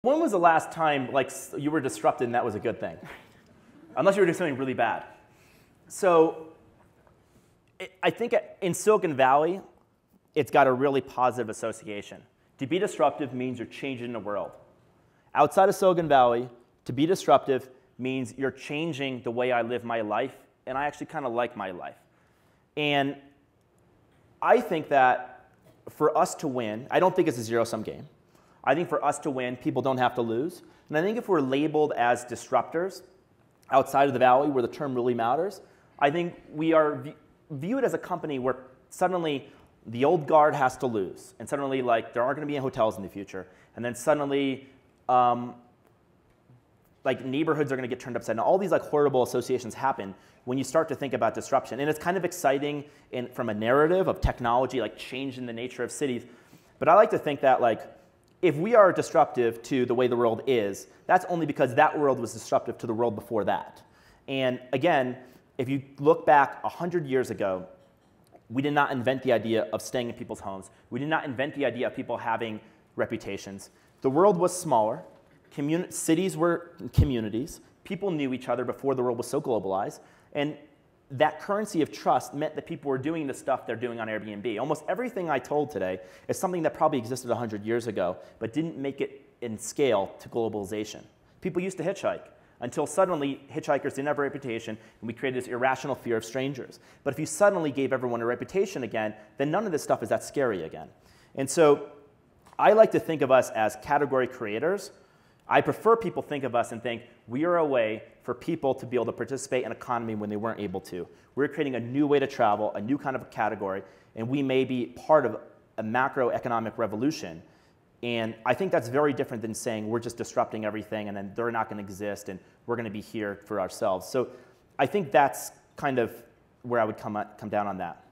When was the last time like you were disrupted and that was a good thing? Unless you were doing something really bad. So I think in Silicon Valley, it's got a really positive association. To be disruptive means you're changing the world. Outside of Silicon Valley, to be disruptive means you're changing the way I live my life, and I actually kind of like my life. And I think that for us to win, I don't think it's a zero-sum game. I think for us to win, people don't have to lose. And I think if we're labeled as disruptors outside of the Valley, where the term really matters, I think we are viewed as a company where suddenly the old guard has to lose. And suddenly, like, there aren't going to be any hotels in the future. And then suddenly, like, neighborhoods are going to get turned upside down. All these like horrible associations happen when you start to think about disruption. And it's kind of exciting from a narrative of technology, like changing the nature of cities. But I like to think that, like, if we are disruptive to the way the world is, that's only because that world was disruptive to the world before that. And again, if you look back 100 years ago, we did not invent the idea of staying in people's homes. We did not invent the idea of people having reputations. The world was smaller. Cities were communities. People knew each other before the world was so globalized. And that currency of trust meant that people were doing the stuff they're doing on Airbnb. Almost everything I told today is something that probably existed 100 years ago, but didn't make it in scale to globalization. People used to hitchhike until suddenly hitchhikers didn't have a reputation, and we created this irrational fear of strangers. But if you suddenly gave everyone a reputation again, then none of this stuff is that scary again. And so I like to think of us as category creators. I prefer people think of us and think we are a way for people to be able to participate in an economy when they weren't able to. We're creating a new way to travel, a new kind of a category, and we may be part of a macroeconomic revolution. And I think that's very different than saying we're just disrupting everything and then they're not going to exist and we're going to be here for ourselves. So I think that's kind of where I would come down on that.